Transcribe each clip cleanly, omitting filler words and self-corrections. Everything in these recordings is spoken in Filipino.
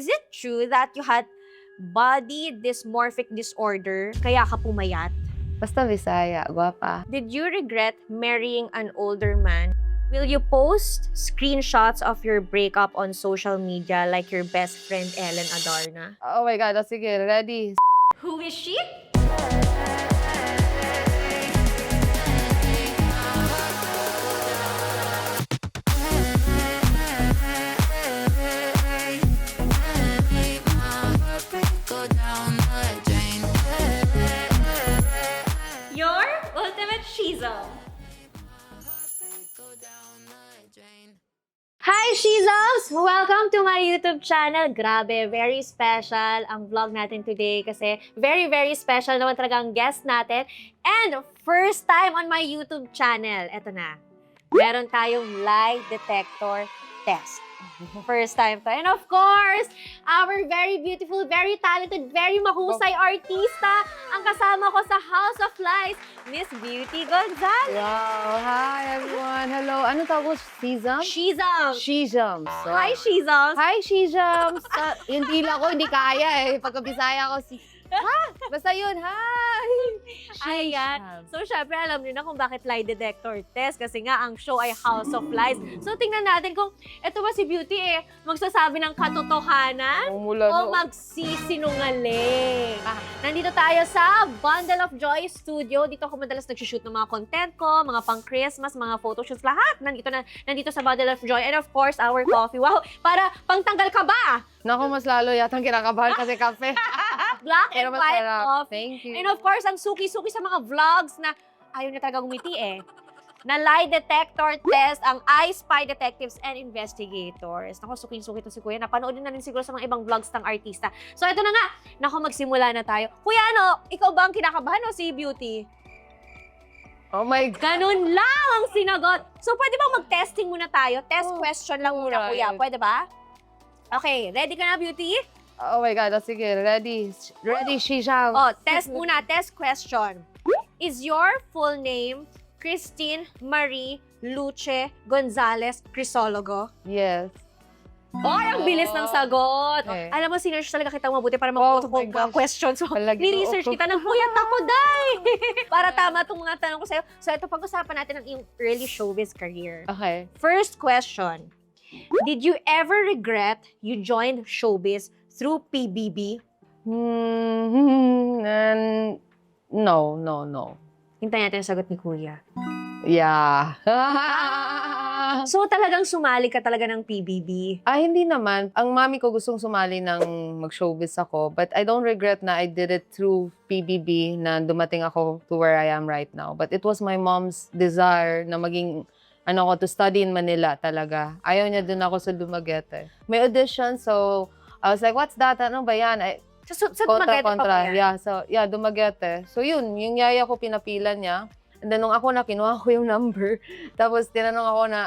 Is it true that you had body dysmorphic disorder kaya ka pumayat? Basta Bisaya, guwapa. Did you regret marrying an older man? Will you post screenshots of your breakup on social media like your best friend Ellen Adarna? Oh my God, sige, ready. Who is she? Your ultimate shizo. Hi, Shizos! Welcome to my YouTube channel. Grabe, very special ang vlog natin today kasi very, very special naman talaga ang guest natin. And first time on my YouTube channel, eto na. Meron tayong lie detector test. First time to. And of course, our very beautiful, very talented, very mahusay artista, ang kasama ko sa House of Lies, Miss Beauty Gonzalez. Wow, hi everyone. Hello. Ano tawag ko? Shizam? Shizam! Shizam. So, Hi, Shizam! Hi, Shizam. Yung dila ko, hindi kaya eh. Pagka Bisaya ko, basta yun, hi! Ayan. So, syempre, alam niyo na kung bakit lie detector test kasi nga ang show ay House of Lies. So, tingnan natin kung eto ba si Beauty magsasabi ng katotohanan o magsisinungaling. Nandito tayo sa Bundle of Joy Studio. Dito ako madalas nagsushoot ng mga content ko, mga pang-Christmas, mga photoshoots, lahat. Nandito sa Bundle of Joy. And of course, our coffee. Wow! Para pangtanggal ka ba? Naku, mas lalo yatang kinakabahan kasi kape. Black and Pero white masarap. coffee. Thank you. And of course, ang suki-suki sa mga vlogs na ayaw niya talaga umiti na lie detector test ang I Spy Detectives and Investigators. Naku, suki-suki to si Kuya. Napanood din na rin siguro sa mga ibang vlogs ng artista. So, ito na nga. Naku, magsimula na tayo. Kuya, ikaw ba ang kinakabahan o si Beauty? Oh my God. Ganun lang ang sinagot. So, pwede bang mag-testing muna tayo? Test question lang muna, alright. Kuya. Pwede ba? Okay, ready ka na, Beauty? Oh my God, sige, ready. Ready, Shizam. Oh, test muna. Test question. Is your full name Christine Marie Luce Gonzalez Crisologo? Yes. Oh, ang bilis ng sagot. Okay. Alam mo, sinearch talaga kita mabuti para Oh makuha my ko mga gosh. questions. So, Palagi ni-research ako. kita ng puyat ako, day! Para tama itong mga tanong ko sa'yo. So, ito, pag-usapan natin ang iyong early showbiz career. Okay. First question. Did you ever regret you joined showbiz through PBB? No. Hintayin natin ang sagot ni Kuya. Yeah. So, talagang sumali ka talaga ng PBB? Hindi naman. Ang mami ko gustong sumali ng mag-showbiz ako, but I don't regret na I did it through PBB na dumating ako to where I am right now. But it was my mom's desire na maging to study in Manila talaga. Ayaw niya dun ako sa Dumaguete. May audition, so I was like, what's that? Ano ba yan? Sa Dumaguete pa ba yan? Yeah, so yeah, Dumaguete. So yun, yung yaya ko pinapila niya. And then nung ako na, kinuha ko yung number. Tapos tinanong ako na,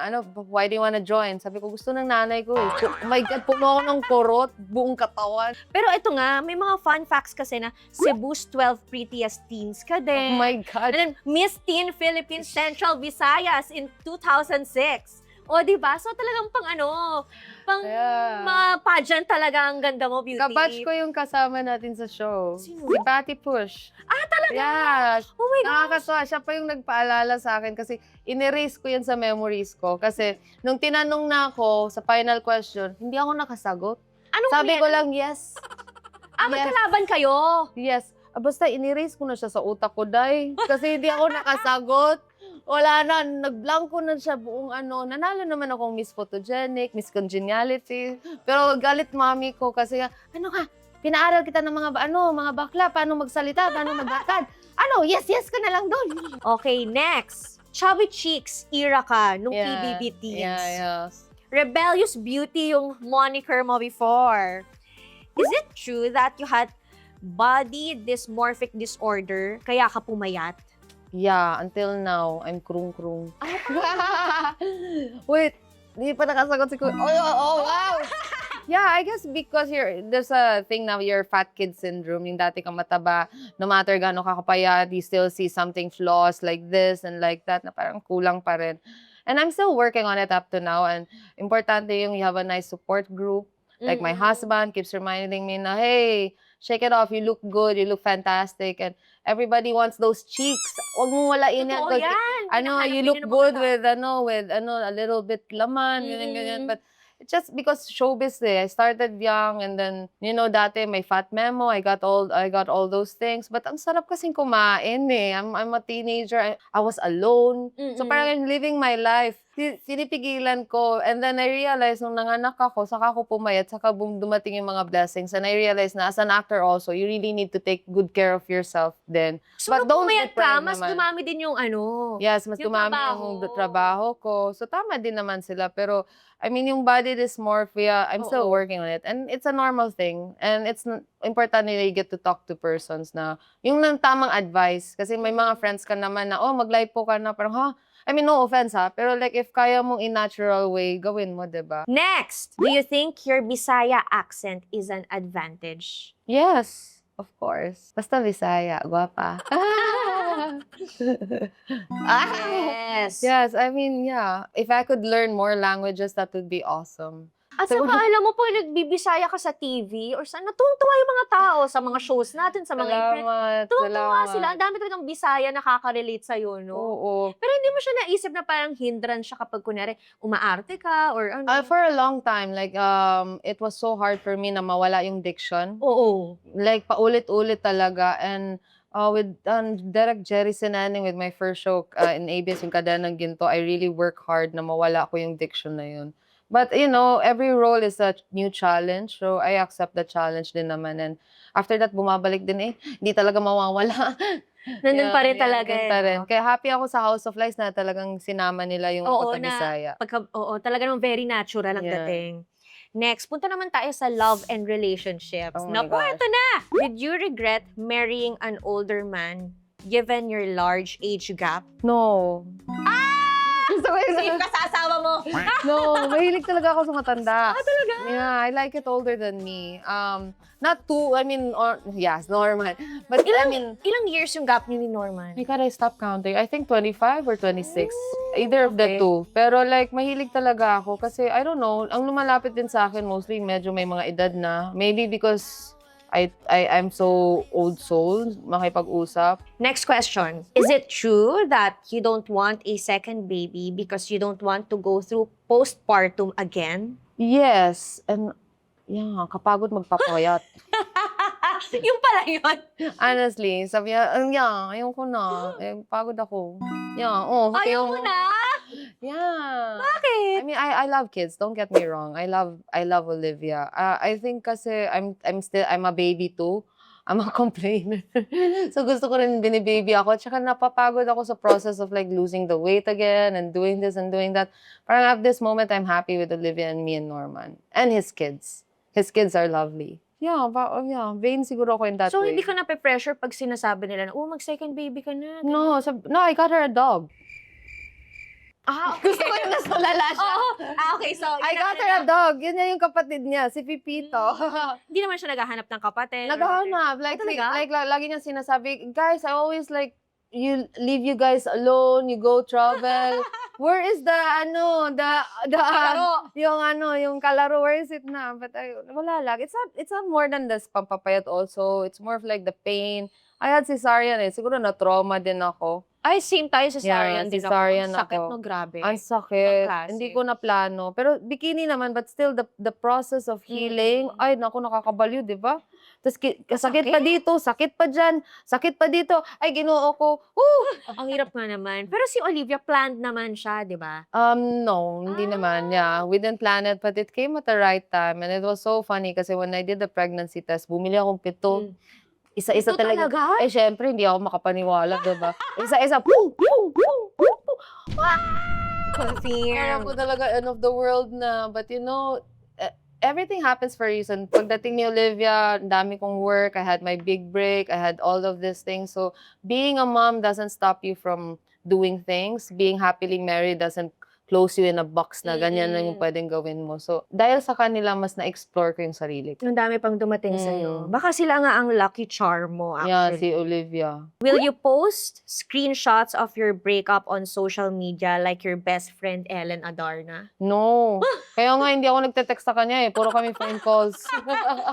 why do you wanna join? Sabi ko, gusto ng nanay ko eh. Oh my God, puno ako ng kurot, buong katawan. Pero ito nga, may mga fun facts kasi na Cebu's 12 prettiest teens ka Oh din. my God. And then, Miss Teen Philippines Central Visayas in 2006. O, diba? So, talagang Yeah. mga pageant talaga ang ganda mo, Beauty. Kabatch ko yung kasama natin sa show. Sino? Si Patty Push. Talaga? Yeah. Oh my God. Nakakatuwa. Siya pa yung nagpaalala sa akin kasi in-erase ko yan sa memories ko. Kasi nung tinanong na ako sa final question, hindi ako nakasagot. Anong Sabi ko lang, yes. magkalaban kayo. Yes. Basta in-erase ko na siya sa utak ko, day. Kasi hindi ako nakasagot. Wala na, nag-blanco na siya buong Nanalo naman akong Miss Photogenic, Miss Congeniality. Pero galit mami ko kasi, pinaaral kita ng mga bakla, paano magsalita, paano maglakad. Yes ka na lang doon. Okay, next. Chubby Cheeks era ka nung PBB teens. Yeah, yes. Rebellious Beauty yung moniker mo before. Is it true that you had body dysmorphic disorder kaya ka pumayat? Yeah, until now, I'm krung-krung. Wait, hindi pa nakasagot si Kuya. Oh, wow! Yeah, I guess because there's a thing now, your fat kid syndrome. Yung dati kang mataba, no matter gaano ka kapayat, you still see something flaws like this and like that, na parang kulang pa rin. And I'm still working on it up to now. And importante yung you have a nice support group. Like my Mm-mm. husband keeps reminding me na, hey, shake it off. You look good. You look fantastic. And everybody wants those cheeks. Huwag mo walain yan. Totoo 'Cause yan. you Hinahanap din look yun ng mga good tao. with a little bit laman, ganyan. Mm. But it's just because showbiz I started young and then, dati may fat memo, I got all those things. But ang sarap kasing kumain eh. I'm a teenager. I was alone. So Mm-mm. parang I'm living my life. Sinipigilan ko. And then I realized nung nanganak ako, saka ako pumayat, saka dumating yung mga blessings. And I realized na as an actor also, you really need to take good care of yourself then. So, But nung don't pumayat ka, deprive mas naman. dumami din yung ano. Yes, mas Yung dumami trabaho. yung trabaho ko. So, tama din naman sila. Pero, I mean, yung body dysmorphia, I'm still Oo. working on it. And it's a normal thing. And it's important na you get to talk to persons na yung ng tamang advice. Kasi may mga friends ka naman na, oh, mag-lipo ka na. Parang, ha? I mean, no offense ha. Pero like, if kaya mong in natural way, gawin mo, diba? Next, do you think your Bisaya accent is an advantage? Yes, of course. Basta Bisaya, guwapa. Yes. Yes, I mean, yeah. If I could learn more languages, that would be awesome. At So- saka alam mo po, nagbibisaya ka sa TV or sa natutuwa yung mga tao sa mga shows natin, sa mga event. Salamat, Tuwang-tuwa sila. salamat. Ang dami talagang Bisaya nakaka-relate sa'yo, no? Oo. Pero hindi mo siya naisip na parang hindrance siya kapag kunwari umaarte ka or ano. For a long time, like, it was so hard for me na mawala yung diction. Oo. Like, paulit-ulit talaga. And with Derek Jerry Sinaning, with my first show in ABS, yung Kadena ng Ginto, I really work hard na mawala ko yung diction na yun. But, every role is a new challenge. So, I accept the challenge din naman. And after that, bumabalik din eh. Hindi talaga mawawala. Nandun pa rin Yeah, talaga nandun eh, pa rin. no? Kaya happy ako sa House of Lies na talagang sinama nila yung Oo, pagka-Bisaya. Oo, talaga nung very natural ang Yeah. dating. Next, punta naman tayo sa love and relationships. Oh my Naku, gosh. ito na! Did you regret marrying an older man given your large age gap? No. Gusto ko yun. Same ka sa asawa mo! No, mahilig talaga ako sa matanda. Talaga? Yeah, I like it older than me. Not too, I mean, yes, normal. But I mean, Ilang years yung gap niyo ni Norman? my God, I stopped counting. I think 25 or 26. Either of the okay. two. Pero like, mahilig talaga ako kasi, I don't know, ang lumalapit din sa akin mostly medyo may mga edad na. Maybe because I'm so old soul, makipag-usap. Next question. Is it true that you don't want a second baby because you don't want to go through postpartum again? Yes. And, yeah, kapagod magpapayat. Yung pala yun. Honestly, sabi niya, yeah, ayoko na. Pagod ako. Yeah, Ayaw mo na? Yeah. Bakit? I mean, I love kids. Don't get me wrong. I love Olivia. I think kasi I'm a baby too. I'm a complainer. So gusto ko rin binibaby ako. Tsaka napapagod ako sa process of like losing the weight again and doing this and doing that. Parang at this moment, I'm happy with Olivia and me and Norman. And his kids. His kids are lovely. Yeah, vain siguro ako in that So, way. hindi ka na-pressure pag sinasabi nila na, mag-second baby ka na. No, I got her a dog. Ah, okay. Gusto ko yung mas malala siya. Oo. Okay, so, I got her a dog. Yun yung kapatid niya, si Pipito. Hindi naman siya naghahanap ng kapatid. Naghahanap. Like, talaga? lagi niya sinasabi, guys, I always like, leave you guys alone, you go travel. Where is the Kalaro. yung kalaro, where is it na? But wala lang. It's not more than this pampapayat also. It's more of like the pain. I had cesarean eh. Siguro na-trauma din ako. Ay, same tayo sa cesarean din cesarean ako. Ang sakit, ako. no? Grabe. Ang sakit. Ang klase. Hindi ko na plano. Pero bikini naman, but still the process of healing, ay naku, nakakabaliw, di ba? Tapos sakit pa dito, sakit pa dyan, sakit pa dito. Ay, ginoo ko. Ang hirap nga naman. Pero si Olivia, planned naman siya, di ba? No, hindi naman. Yeah, we didn't plan it, but it came at the right time. And it was so funny kasi when I did the pregnancy test, bumili akong 7. Isa-isa Ito talaga. talaga? Eh, syempre, hindi ako makapaniwala, diba? Isa-isa, pum, pum, pum, pum, pum. Alam Confirm. ko talaga, end of the world na. But everything happens for a reason. Pagdating ni Olivia, ang dami kong work. I had my big break. I had all of these things. So, being a mom doesn't stop you from doing things. Being happily married doesn't close you in a box na ganyan na yung Mm. pwedeng gawin mo. So, dahil sa kanila, mas na-explore ko yung sarili ko. Ang dami pang dumating sa'yo. Baka sila nga ang lucky charm mo, Yeah, actually. si Olivia. Will you post screenshots of your breakup on social media like your best friend Ellen Adarna? No. Kaya nga, hindi ako nagte-text sa kanya eh. Puro kami phone calls.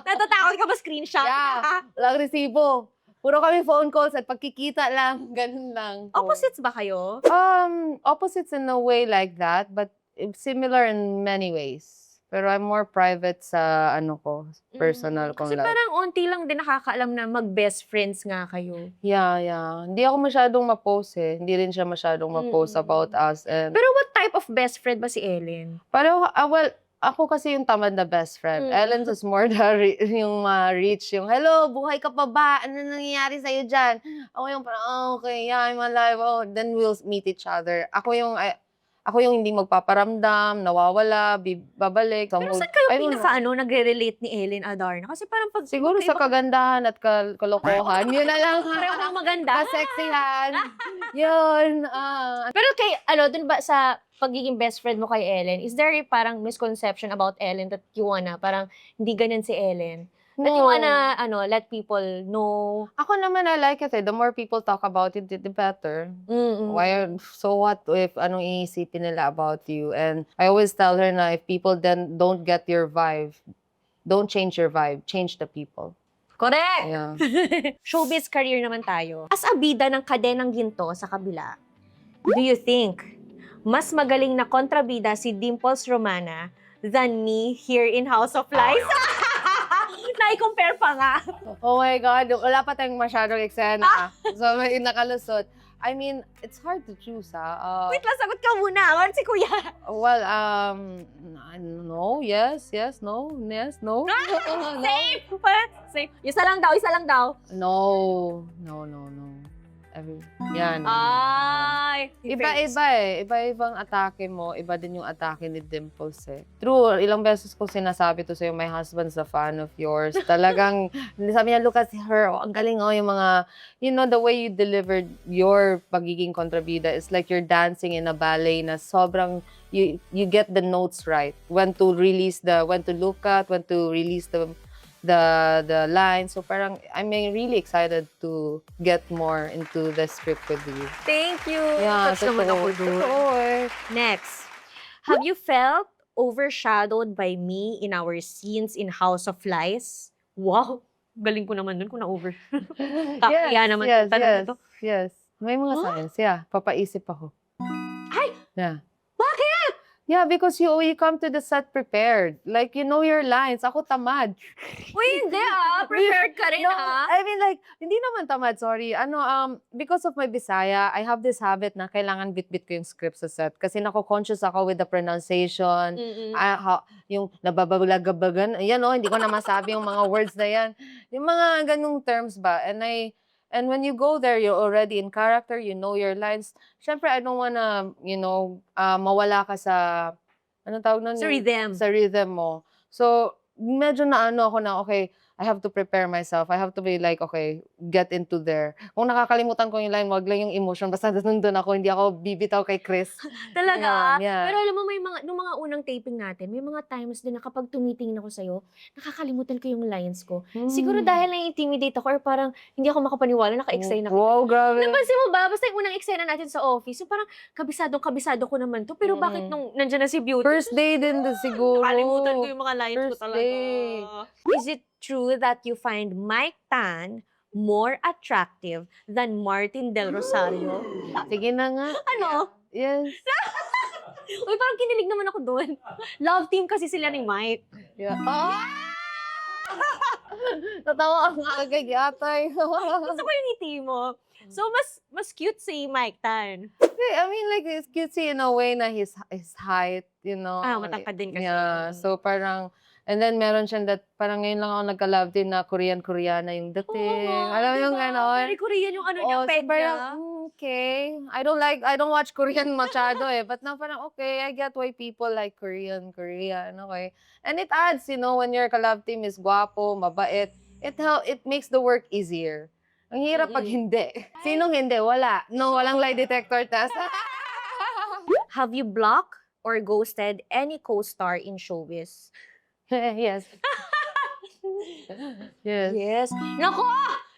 Natatakot ka ba screenshot? Yeah. Walang resibo. Puro kami phone calls at pagkikita lang. Ganun lang. Opposites ba kayo? Opposites in a way like that, but similar in many ways. Pero I'm more private sa personal kong Kasi life. parang unti lang din nakakaalam na mag-best friends nga kayo. Yeah. Hindi ako masyadong ma-post eh. Hindi rin siya masyadong ma-post about us. And Pero what type of best friend ba si Ellen? pero, well, ako kasi yung tamad na best friend. Ellen's is more yung reach, yung, hello, buhay ka pa ba? Ano nangyayari sa'yo dyan? Ako yung parang, okay, yeah, I'm alive. Oh, then we'll meet each other. Ako yung hindi magpaparamdam, nawawala, babalik. Pero saan kayo nagre-relate ni Ellen Adarna? Kasi parang pag... Siguro sa kagandahan at kalokohan. Yun na lang. Pareho kang maganda. Kaseksihan. Yun. Pero dun ba sa pagiging best friend mo kay Ellen, is there parang misconception about Ellen that you wanna, parang hindi ganun si Ellen? That you wanna, let people know? Ako naman, I like it eh. The more people talk about it, the better. So what if anong iisipin nila about you? And I always tell her na if people then don't get your vibe, don't change your vibe, change the people. Correct! Yeah. Showbiz career naman tayo. As a bida ng kadenang ginto sa kabila, do you think mas magaling na kontrabida si Dimples Romana than me here in House of Lies? Nai-compare pa nga. Oh my God, wala pa tayong masyadong eksena. So may nakalusot. I mean, it's hard to choose Wait lang, sagot ka muna. Ano si Kuya? Well, no, yes, no, yes, no. Safe! Safe. Isa lang daw. No. Yan. Ay! Iba-iba eh. Iba-ibang atake mo. Iba din yung atake ni Dimples eh. True, ilang beses ko sinasabi to sa'yo, my husband's a fan of yours. Talagang, sabi niya, look at her. Ang galing yung mga, the way you delivered your pagiging kontrabida is like you're dancing in a ballet na sobrang, you get the notes right. When to look at, when to release the line. So parang I'm really excited to get more into the script with you. Thank you. Yeah, Touch naman ako dun. Next. Have you felt overshadowed by me in our scenes in House of Lies? Wow. Galing ko naman dun kung na-over. Kaya naman. Yes. May mga signs. Yeah. Papaisip ako. Ay! Yeah. Bakit? Yeah, because you come to the set prepared. Like, you know your lines. Ako tamad. Uy, hindi Prepared ka rin I mean, like, hindi naman tamad, sorry. Because of my Bisaya, I have this habit na kailangan bit-bit ko yung script sa set. Kasi nako-conscious ako with the pronunciation. Yung nababulagabagan. Yan hindi ko na masabi yung mga words na yan. Yung mga ganung terms ba. And when you go there, you're already in character, you know your lines. Siyempre, I don't wanna, mawala ka sa, anong tawag nun? Sa rhythm. Sa rhythm mo. So, medyo ako na, okay, I have to prepare myself. I have to be like, okay, get into there. Kung nakakalimutan ko yung line, wag lang yung emotion. Basta nandun ako, hindi ako bibitaw kay Chris. Talaga? Yeah. Pero alam mo, nung mga unang taping natin, may mga times din na kapag tumitingin ako sa'yo, nakakalimutan ko yung lines ko. Siguro dahil na-intimidate ako or parang hindi ako makapaniwala, naka-excite na. Wow, grabe. Napansin mo ba? Basta yung unang eksena natin sa office, yung parang kabisado ko naman to. Pero bakit nung nandyan na si Beauty? First day din siguro. Nakalimutan ko yung mga lines First ko talaga. day. Is it true that you find Mike Tan more attractive than Martin Del Rosario? Sige na nga. Ano? Yes. Uy, parang kinilig naman ako doon. Love team kasi sila ni Mike. Yeah. Natawa ang agay yatay. Gusto ko yung ngiti mo. So, mas cute si Mike Tan. I mean, like, it's cutesy in a way na his height, Matangkad din kasi. Yeah, so parang, and then meron siya that, parang ngayon lang ako nagka-love team na Korean-Koreana yung dating. Alam mo yung gano'n? Very Korean yung niya, peg parang, niya. Okay. I don't watch Korean masyado eh. But now parang, okay, I get why people like Korean, okay. And it adds, when your ka-love team is guwapo, mabait, it makes the work easier. Ang hirap pag hindi. Sinong hindi? Wala. No, walang lie detector test. Have you blocked or ghosted any co-star in showbiz? Yes. Yes. Yes. Nako!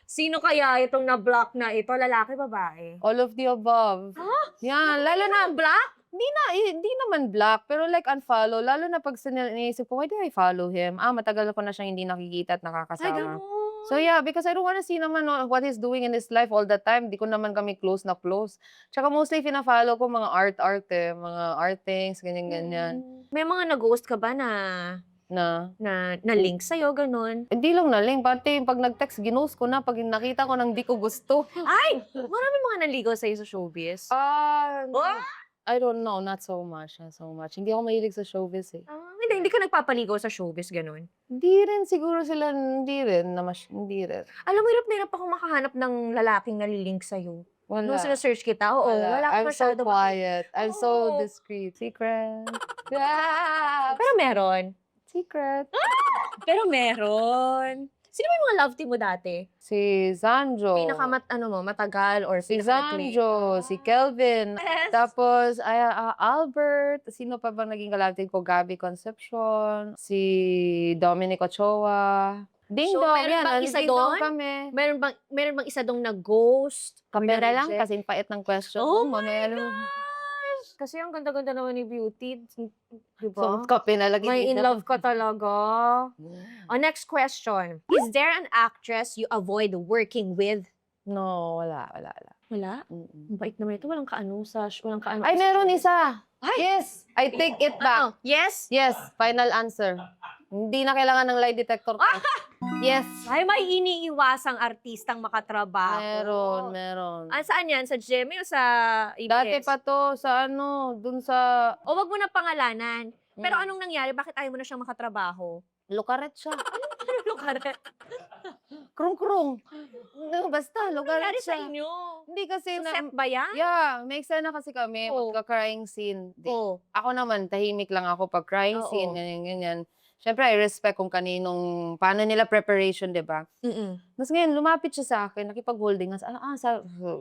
Sino kaya itong na-block na ito? Lalaki, babae? All of the above. Yan, lalo na Block? hindi naman block, pero like unfollow. Lalo na pag iniisip ko, why do I follow him? Matagal ko na siyang hindi nakikita at Ay, nakakasama. ganun. So yeah, because I don't wanna see naman what he's doing in his life all the time. Di ko naman kami close na close. Tsaka mostly fina-follow ko mga art mga art things, ganyan-ganyan. May mga nag-ghost ka ba na link sa'yo, ganun? Hindi lang na link, pati pag nag-text, ginost ko na pag nakita ko nang di ko gusto. Ay! Marami mga naligaw sa'yo sa showbiz. I don't know, not so much. Hindi ako mahilig sa showbiz eh. Hindi ka nagpapaligaw sa showbiz, ganun. Hindi rin siguro sila, hindi rin. Alam mo, hirap na hirap ako makahanap ng lalaking nalilink sa'yo. Wala. Nung sinesearch kita, wala ka I'm so masyado. quiet. I'm so Oo. discreet. Secret. Pero meron. Secret. Pero meron. Sino ba yung mga love team mo dati? Si Zanjo. Matagal or Si pinaka-click? Zanjo. Si Kelvin. Yes. Tapos, Albert. Sino pa bang naging kalabtin ko? Gabby Concepcion. Si Dominic Ochoa. Ding So, dong. meron Yan, bang isa nandito doon? kami. Meron bang isa dong nag-ghost? Kamera lang Na-reject? kasing pait ng question. Oh my Mamaya lang. gosh! Kasi ang ganda-ganda naman ni Beauty. So, Diba? kape na lagi. May in dito. love ka talaga. Next question. Is there an actress you avoid working with? No, wala. Wala? Ang bait naman ito. Walang kaanusas. Walang kaano. Ay, meron isa. Ay! Yes, I take it back. Yes? Yes, final answer. Hindi na kailangan ng lie detector test. Yes. Ay, may iniiwasang artistang makatrabaho. Meron. Saan yan? Sa GMA o sa ABS? Dati pa to sa dun sa O wag mo na pangalanan. Pero Mm. anong nangyari? Bakit ayaw mo na siyang makatrabaho? Lukaret siya. Ano ka rin? Krung-krung. No, basta, Nangyari lukaret sa siya. inyo? Hindi kasi Sa set ba yan? yeah, may eksena kasi kami, Oo. magka-crying scene. Oo. Ako naman, tahimik lang ako pag crying Oo. scene, ganyan. Siyempre, I respect kung paano nila preparation, di ba? Tapos ngayon, lumapit siya sa akin, nakipag-holding hands.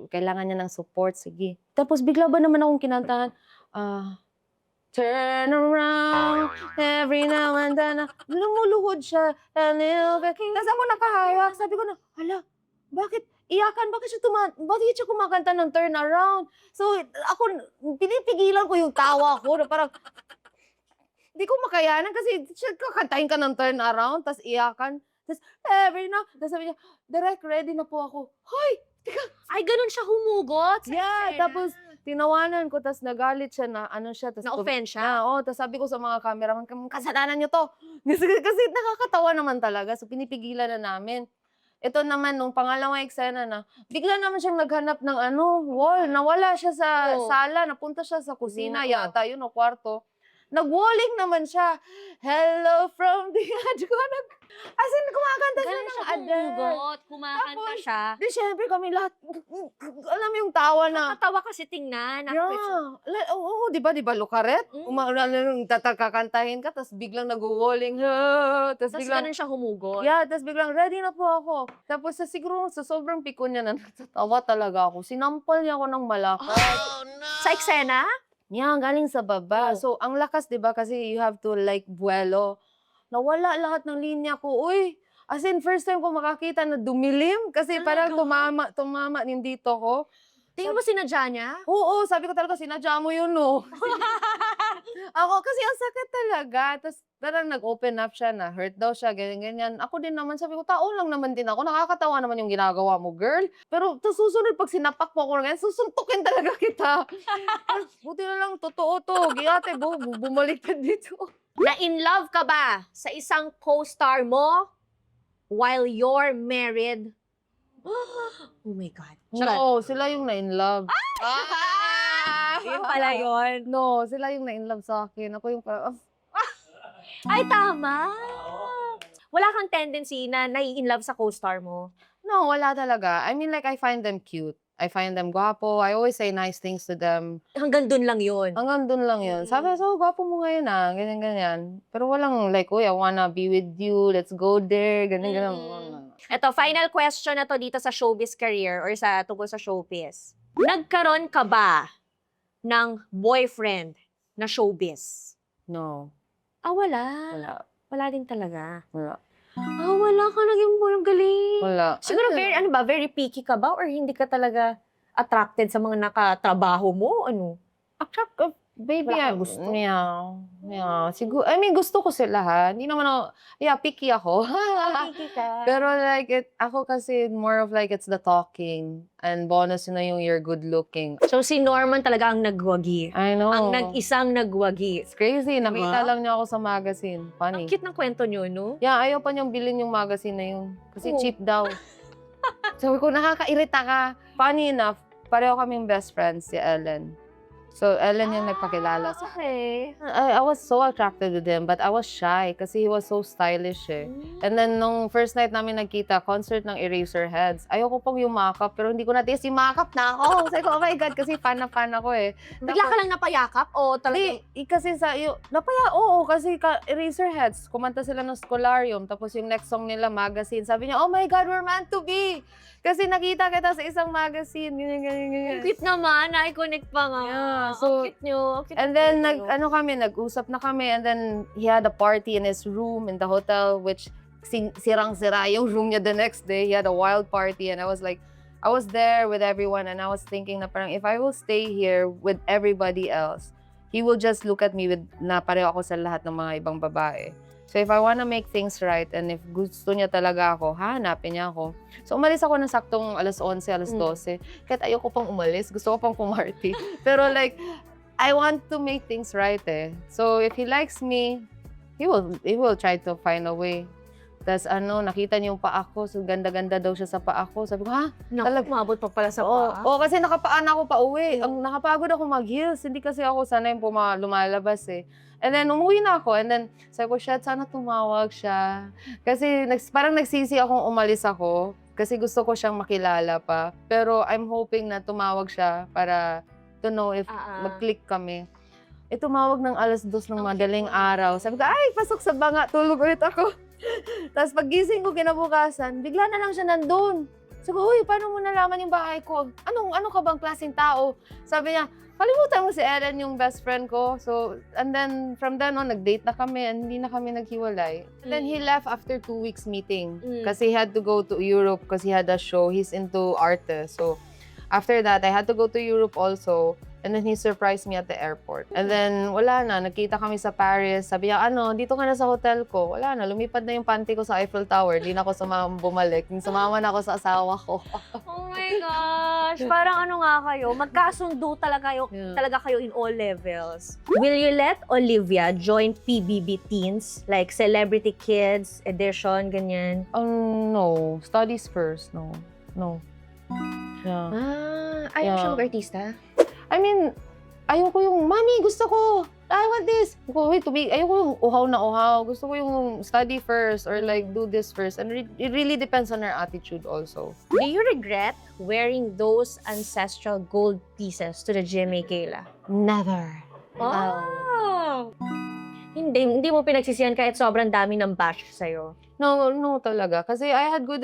Kailangan niya ng support, sige. Tapos bigla ba naman akong kinantahan, turn around, every now and then. Lumuluhod siya, a little bit. Tapos ako nakahawak, sabi ko na, hala, bakit iyakan? Bakit siya kumakanta ng turn around? So, ako, pinipigilan ko yung tawa ko, na parang, hindi ko makayanan kasi siya kakantahin ka ng turn around, tapos iyakan. Tapos, tapos sabi niya, Direk, ready na po ako. Hoy! Ay, ganun siya humugot? sa Yeah, eksena. tapos tinawanan ko, tapos nagalit siya na siya. Tapos Na-offend siya? tapos sabi ko sa mga cameraman, kasalanan niyo to. Kasi nakakatawa naman talaga, so pinipigilan na namin. Ito naman, nung pangalawang eksena na, bigla naman siyang naghanap ng wall. Nawala siya sa Oo. sala, napunta siya sa kusina, Oo. yata yun, o kwarto. Nag-walling naman siya. Hello from the edge. As in, kumakanta siya Ganun ng siya Adele. humugot. Kumakanta Tapos, siya. Di, syempre kami lahat, alam mo yung tawa na, Nakatawa kasi tingnan. yeah. Oo, di ba, lukaret? Kakantahin ka, tapos biglang nag-walling. Tapos Tapos biglang, ganun siya humugot. yeah, tapos biglang, ready na po ako. Tapos siguro, sa sobrang pikon niya, natatawa talaga ako. Sinampal niya ako ng malakas. Sa eksena? Yan, galing sa baba. Oh. So, ang lakas, di ba, kasi you have to like buwelo. Nawala lahat ng linya ko. Uy, as in, first time ko makakita na dumilim. Kasi parang tumama yung dito ko. Tingin mo sinadya niya? Oo, sabi ko talaga, sinadya mo yun, no? Ako, kasi ang sakit talaga. Tapos, parang nag-open up siya na hurt daw siya, ganyan. Ako din naman, sabi ko, tao lang naman din ako. Nakakatawa naman yung ginagawa mo, girl. Pero, tapos susunod, pag sinapak mo ako ganyan, susuntukin talaga kita. Buti na lang, totoo to. Giyate, bumaliktad dito. Na-in love ka ba sa isang co-star mo while you're married? Oh my God. Oo, sila yung na-in love. Yun pala yun. No, sila yung na-in love sa akin. Ako yung parang, Ay, tama. Wala kang tendency na nai-in love sa co-star mo? no, wala talaga. I mean, like, I find them cute. I find them guwapo. I always say nice things to them. Hanggang dun lang yun. Hanggang dun lang yun. Sabi, so, gwapo mo ngayon ganyan. Pero walang like, uy, I wanna be with you, let's go there, ganyan. Ito, final question na to dito sa showbiz career or tungkol sa showbiz. Nagkaroon ka ba ng boyfriend na showbiz? No. Ah, wala. Wala. Wala din talaga. Wala. Ah, wala ka naging ang galing. Wala. Siguro very picky ka ba or hindi ka talaga attracted sa mga nakatrabaho mo? Ano? Baby, Wala kang gusto? yeah. Siguro, I mean, gusto ko sila ha. Hindi naman ako, picky ako. Picky ka. Pero like, ako kasi more of like, it's the talking. And bonus na yung you're good looking. So, si Norman talaga ang nagwagi. I know. Ang nag-isang nagwagi. It's crazy. Nakita Diba? lang niya ako sa magazine. Ang Funny. cute ng kwento nyo, no? Yeah, ayaw pa niyang bilhin yung magazine na yun. Kasi Oh. cheap daw. Sabi ko, nakakairita ka. Funny enough, pareho kaming best friends, si Ellen. So, Ellen yung nagpakilala sa Okay. I was so attracted with him, but I was shy kasi he was so stylish eh. And then, nung first night namin nagkita, concert ng Eraserheads, ayoko pang yumakap, pero hindi ko natiis, yumakap na ako. Sabi ko, oh my God, kasi fan na fan ako eh. Bigla ka lang napayakap o talagang... Kasi kasi Eraserheads, kumanta sila ng Scholarium, tapos yung next song nila, Magazine, sabi niya, oh my God, we're meant to be! Kasi nakita kita sa isang magazine, ganyan. Ang cute naman, na-connect pa nga. Yeah, Ang so- cute nyo. And then, nag-usap na kami, and then he had a party in his room in the hotel, which sirang-sira yung room niya the next day. He had a wild party, and I was there with everyone, and I was thinking na parang, if I will stay here with everybody else, he will just look at me with na pareho ako sa lahat ng mga ibang babae. So if I wanna make things right, and if gusto niya talaga ako, hahanapin niya ako. So umalis ako ng saktong alas 11, alas 12. Kahit ayoko pang umalis, gusto ko pang pumarty. Pero like, I want to make things right eh. So if he likes me, he will try to find a way. Tapos nakita niya yung paa ko. So ganda-ganda daw siya sa paa ko. Sabi ko, ha? Naku, umabot pa pala sa paa. Oo, kasi nakapaan ako pa uwi. Ang nakapagod ako mag-heels. Hindi kasi ako sanay lumalabas eh. And then, umuwi na ako. And then, sabi ko, shit, sana tumawag siya. Kasi parang nagsisi akong umalis ako. Kasi gusto ko siyang makilala pa. Pero I'm hoping na tumawag siya para to know if mag-click kami. Tumawag ng alas 2 ng madaling araw. Sabi ko, ay, pasok sa banga. Tulog ulit ako. Tapos paggising ko kinabukasan, bigla na lang siya nandun. Sabi ko, uy, paano mo nalaman yung bahay ko? Ano ka bang klaseng tao? Sabi niya, kalimutan mo si Ellen, yung best friend ko. So, and then, from then on, nag-date na kami and hindi na kami naghiwalay. And then, he left after 2 weeks meeting. Kasi he had to go to Europe because he had a show. He's into art. So, after that, I had to go to Europe also. And then he surprised me at the airport. And then, wala na. Nagkita kami sa Paris. Sabi niya, dito ka na sa hotel ko. Wala na. Lumipad na yung panty ko sa Eiffel Tower. Di na ako bumalik. Sumama na ako sa asawa ko. Oh my gosh! Parang nga kayo, magkasundo talaga kayo in all levels. Will you let Olivia join PBB Teens? Like Celebrity Kids Edition, ganyan? No. Studies first. No. Yeah. Ayaw Yeah. siya mag-artista? I mean, ayoko yung, Mami, gusto ko. I want this. Ayoko yung uhaw na uhaw. Gusto ko yung study first or like do this first. And it really depends on her attitude also. Do you regret wearing those ancestral gold pieces to the GMA, Kayla? Never. Oh! Hindi mo pinagsisihan kahit sobrang dami ng bash sa'yo. No talaga. Kasi I had good,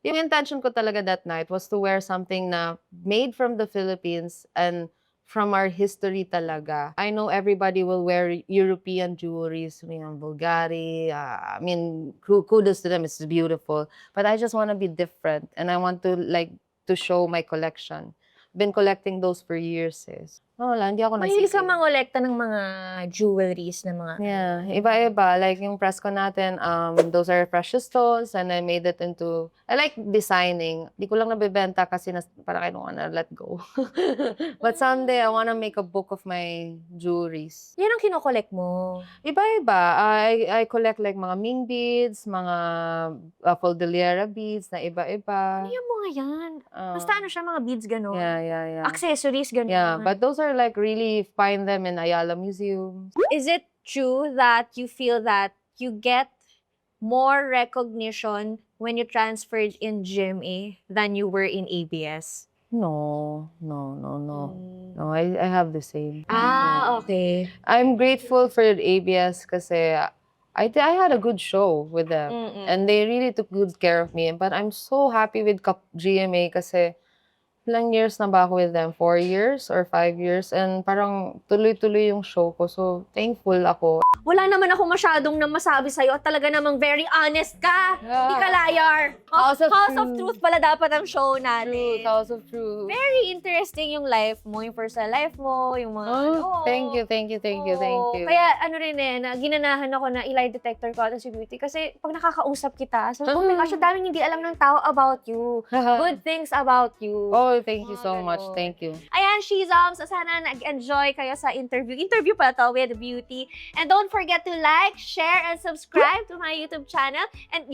yung intention ko talaga that night was to wear something na made from the Philippines and from our history talaga. I know everybody will wear European jewelries, Bulgari. I mean, kudos to them, it's beautiful. But I just want to be different and I want to show my collection. Been collecting those for years. Wala, hindi ako Mahilig nagsisi. ka mangolekta ng mga jewelries na mga... Yeah, iba-iba. Like yung press ko natin, those are precious stones and I made it into, I like designing. Di ko lang nabibenta kasi parang I don't wanna let go. But someday, I wanna make a book of my jewelries. Yan ang kinokollect mo. Iba-iba. I collect like mga Ming beads, mga Cordillera beads na iba-iba. Yan mo nga yan. Basta siya, mga beads gano'n. Yeah. Accessories gano'n. Yeah, but those are like really find them in Ayala Museum. Is it true that you feel that you get more recognition when you transferred in GMA than you were in ABS? No. No, I have the same. Okay. I'm grateful for ABS kasi I had a good show with them. And they really took good care of me. But I'm so happy with GMA kasi Ilang years na ba ako with them? 4 years or 5 years? And parang tuloy-tuloy yung show ko. So, thankful ako. Wala naman ako masyadong na masabi sa'yo. Talaga namang very honest ka. Hindi ka liar. House of Truth pala dapat ang show natin. House of Truth. Very interesting yung life mo, yung personal life mo, yung mga Thank you. Oo. Kaya ano rin ginanahan ako na i-lie detector ko at si Beauty. Kasi pag nakakausap kita, so, oh my gosh, ang daming hindi alam ng tao about you. Good things about you. Oh, thank you so much. Ganon. Thank you. Ayan, Shizams, sana nag-enjoy kayo sa interview. Interview pala to with Beauty. And don't forget to like, share, and subscribe to my YouTube channel. And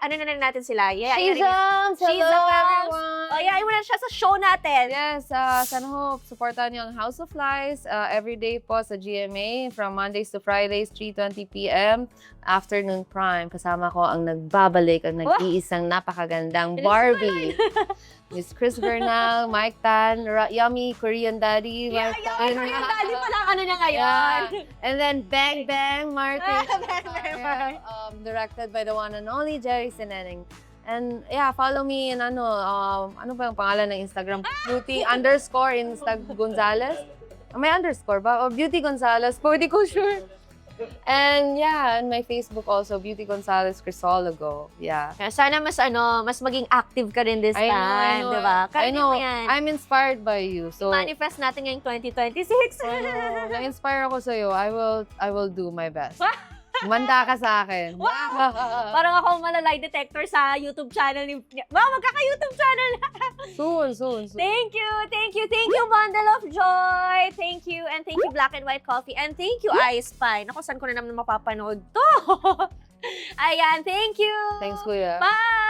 ano na lang natin sila? Shizams! Hello, Shizams! everyone! O, yayain mo na siya sa show natin. Yes, sana ho, supportan niyo ang House of Lies everyday po sa GMA from Mondays to Fridays, 3:20 p.m. Afternoon Prime. Kasama ko ang nagbabalik, ang nag-iisang napakagandang Barbie. Miss Chris Bernal, Mike Tan, Yummy Korean Daddy. Yeah, Mike Yummy Korean Daddy pala ano na ngayon. Yeah. And then Bang Bang Martin. Bang. Directed by the one and only Jerry Sineneng. And yeah, follow me in ano ba yung pangalan ng Instagram? Beauty_Gonzales. May underscore ba? O Beauty Gonzales. Pwede ko sure. And yeah, and my Facebook also, Beauty Gonzales Crisologo. Yeah. Kaya sana mas maging active ka rin this I time, know. di ba? I know. Mo yan. I'm inspired by you. So Manifest natin ngayong 2026. na-inspire ako sa iyo. I will do my best. Manda ka sa akin. Parang ako malalay detector sa YouTube channel ni... Wow, magkaka-YouTube channel! Soon. Thank you, Bundle of Joy! Thank you, and thank you, Black and White Coffee, and thank you, I Spy. Naku, saan ko na naman mapapanood to? Ayan, thank you! Thanks, Kuya. Bye!